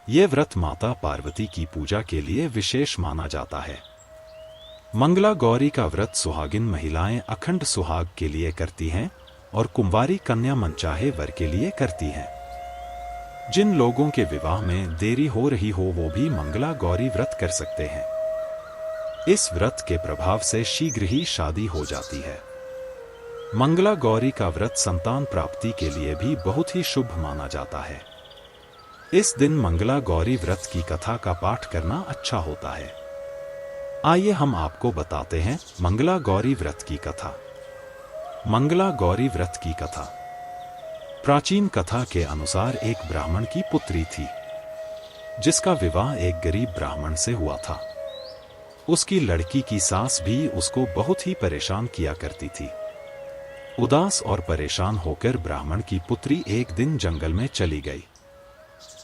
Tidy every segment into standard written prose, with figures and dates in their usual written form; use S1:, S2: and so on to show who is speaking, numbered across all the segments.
S1: ये व्रत माता पार्वती की पूजा के लिए विशेष माना जाता है। मंगला गौरी का व्रत सुहागिन महिलाएं अखंड सुहाग के लिए करती हैं और कुंवारी कन्या मनचाहे वर के लिए करती हैं। जिन लोगों के विवाह में देरी हो रही हो वो भी मंगला गौरी व्रत कर सकते हैं। इस व्रत के प्रभाव से शीघ्र ही शादी हो जाती है। मंगला गौरी का व्रत संतान प्राप्ति के लिए भी बहुत ही शुभ माना जाता है। इस दिन मंगला गौरी व्रत की कथा का पाठ करना अच्छा होता है। आइए हम आपको बताते हैं मंगला गौरी व्रत की कथा। मंगला गौरी व्रत की कथा। प्राचीन कथा के अनुसार एक ब्राह्मण की पुत्री थी, जिसका विवाह एक गरीब ब्राह्मण से हुआ था। उसकी लड़की की सास भी उसको बहुत ही परेशान किया करती थी। उदास और परेशान होकर ब्राह्मण की पुत्री एक दिन जंगल में चली गई।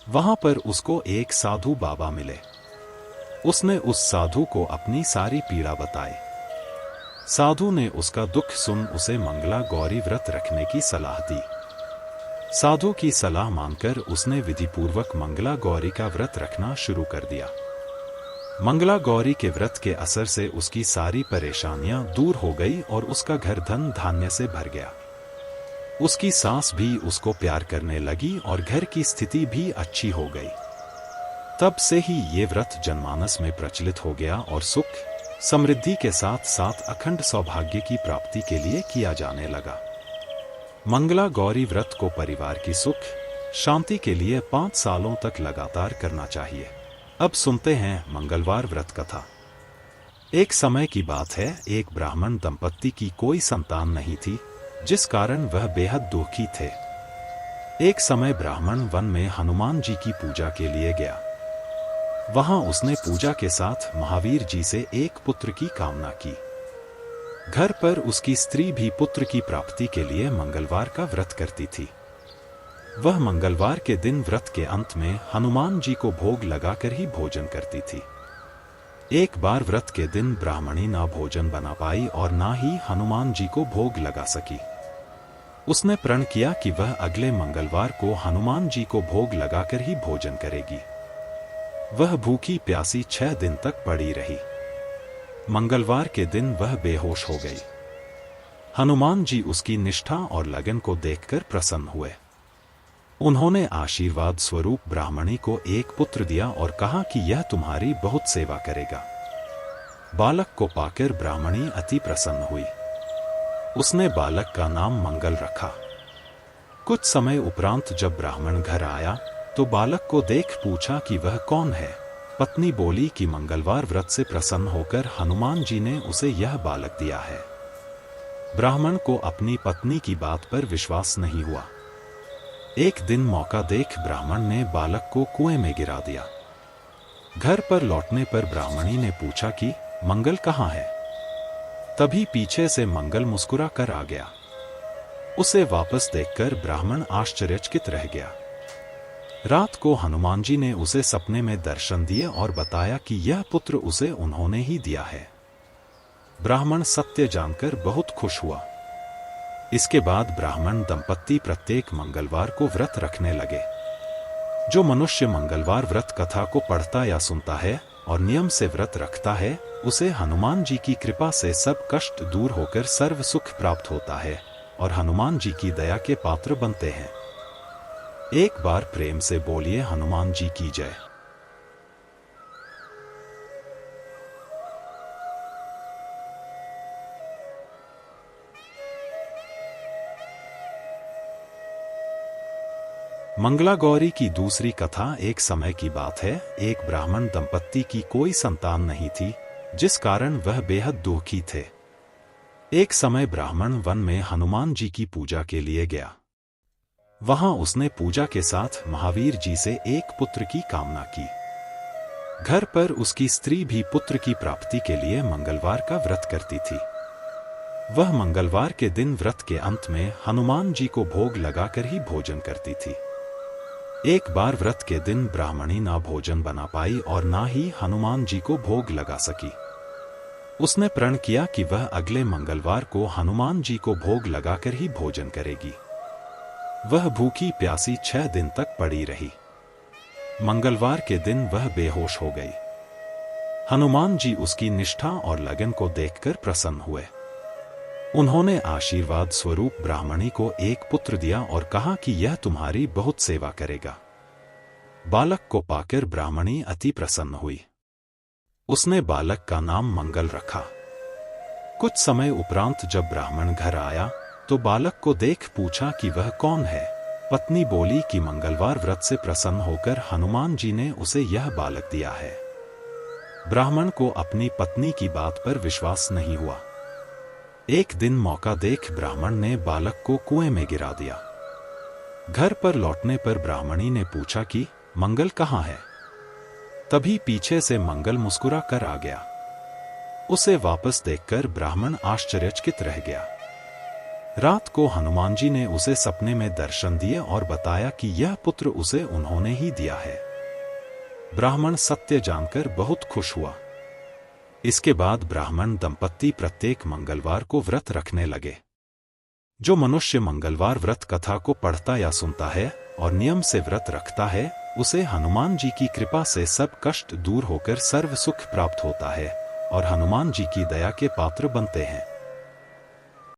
S1: वहां पर उसको एक साधु बाबा मिले। उसने उस साधु को अपनी सारी पीड़ा बताई। साधु ने उसका दुख सुन उसे मंगला गौरी व्रत रखने की सलाह दी। साधु की सलाह मानकर उसने विधिपूर्वक मंगला गौरी का व्रत रखना शुरू कर दिया। मंगला गौरी के व्रत के असर से उसकी सारी परेशानियां दूर हो गई और उसका घर धन धान्य से भर गया। उसकी सास भी उसको प्यार करने लगी और घर की स्थिति भी अच्छी हो गई। तब से ही ये व्रत जनमानस में प्रचलित हो गया और सुख समृद्धि के साथ साथ अखंड सौभाग्य की प्राप्ति के लिए किया जाने लगा। मंगला गौरी व्रत को परिवार की सुख शांति के लिए 5 सालों तक लगातार करना चाहिए। अब सुनते हैं मंगलवार व्रत कथा। एक समय की बात है, एक ब्राह्मण दंपत्ति की कोई संतान नहीं थी, जिस कारण वह बेहद दुखी थे। एक समय ब्राह्मण वन में हनुमान जी की पूजा के लिए गया। वहां उसने पूजा के साथ महावीर जी से एक पुत्र की कामना की। घर पर उसकी स्त्री भी पुत्र की प्राप्ति के लिए मंगलवार का व्रत करती थी। वह मंगलवार के दिन व्रत के अंत में हनुमान जी को भोग लगाकर ही भोजन करती थी। एक बार व्रत के दिन ब्राह्मणी ना भोजन बना पाई और ना ही हनुमान जी को भोग लगा सकी। उसने प्रण किया कि वह अगले मंगलवार को हनुमान जी को भोग लगाकर ही भोजन करेगी। वह भूखी प्यासी 6 दिन तक पड़ी रही। मंगलवार के दिन वह बेहोश हो गई। हनुमान जी उसकी निष्ठा और लगन को देखकर प्रसन्न हुए। उन्होंने आशीर्वाद स्वरूप ब्राह्मणी को एक पुत्र दिया और कहा कि यह तुम्हारी बहुत सेवा करेगा। बालक को पाकर ब्राह्मणी अति प्रसन्न हुई। उसने बालक का नाम मंगल रखा। कुछ समय उपरांत जब ब्राह्मण घर आया तो बालक को देख पूछा कि वह कौन है। पत्नी बोली कि मंगलवार व्रत से प्रसन्न होकर हनुमान जी ने उसे यह बालक दिया है। ब्राह्मण को अपनी पत्नी की बात पर विश्वास नहीं हुआ। एक दिन मौका देख ब्राह्मण ने बालक को कुएं में गिरा दिया। घर पर लौटने पर ब्राह्मणी ने पूछा कि मंगल कहाँ है। तभी पीछे से मंगल मुस्कुरा कर आ गया। उसे वापस देखकर ब्राह्मण आश्चर्यचकित रह गया। रात को हनुमान जी ने उसे सपने में दर्शन दिए और बताया कि यह पुत्र उसे उन्होंने ही दिया है। ब्राह्मण सत्य जानकर बहुत खुश हुआ। इसके बाद ब्राह्मण दंपत्ति प्रत्येक मंगलवार को व्रत रखने लगे। जो मनुष्य मंगलवार व्रत कथा को पढ़ता या सुनता है और नियम से व्रत रखता है, उसे हनुमान जी की कृपा से सब कष्ट दूर होकर सर्व सुख प्राप्त होता है और हनुमान जी की दया के पात्र बनते हैं। एक बार प्रेम से बोलिए हनुमान जी की जय। मंगला गौरी की दूसरी कथा। एक समय की बात है, एक ब्राह्मण दंपत्ति की कोई संतान नहीं थी, जिस कारण वह बेहद दुखी थे। एक समय ब्राह्मण वन में हनुमान जी की पूजा के लिए गया। वहां उसने पूजा के साथ महावीर जी से एक पुत्र की कामना की। घर पर उसकी स्त्री भी पुत्र की प्राप्ति के लिए मंगलवार का व्रत करती थी। वह मंगलवार के दिन व्रत के अंत में हनुमान जी को भोग लगाकर ही भोजन करती थी। एक बार व्रत के दिन ब्राह्मणी ना भोजन बना पाई और ना ही हनुमान जी को भोग लगा सकी। उसने प्रण किया कि वह अगले मंगलवार को हनुमान जी को भोग लगाकर ही भोजन करेगी। वह भूखी प्यासी 6 दिन तक पड़ी रही। मंगलवार के दिन वह बेहोश हो गई। हनुमान जी उसकी निष्ठा और लगन को देखकर प्रसन्न हुए। उन्होंने आशीर्वाद स्वरूप ब्राह्मणी को एक पुत्र दिया और कहा कि यह तुम्हारी बहुत सेवा करेगा। बालक को पाकर ब्राह्मणी अति प्रसन्न हुई। उसने बालक का नाम मंगल रखा। कुछ समय उपरांत जब ब्राह्मण घर आया तो बालक को देख पूछा कि वह कौन है। पत्नी बोली कि मंगलवार व्रत से प्रसन्न होकर हनुमान जी ने उसे यह बालक दिया है। ब्राह्मण को अपनी पत्नी की बात पर विश्वास नहीं हुआ। एक दिन मौका देख ब्राह्मण ने बालक को कुएं में गिरा दिया। घर पर लौटने पर ब्राह्मणी ने पूछा कि मंगल कहाँ है। तभी पीछे से मंगल मुस्कुरा कर आ गया। उसे वापस देखकर ब्राह्मण आश्चर्यचकित रह गया। रात को हनुमान जी ने उसे सपने में दर्शन दिए और बताया कि यह पुत्र उसे उन्होंने ही दिया है। ब्राह्मण सत्य जानकर बहुत खुश हुआ। इसके बाद ब्राह्मण दंपत्ति प्रत्येक मंगलवार को व्रत रखने लगे। जो मनुष्य मंगलवार व्रत कथा को पढ़ता या सुनता है और नियम से व्रत रखता है, उसे हनुमान जी की कृपा से सब कष्ट दूर होकर सर्व सुख प्राप्त होता है और हनुमान जी की दया के पात्र बनते हैं।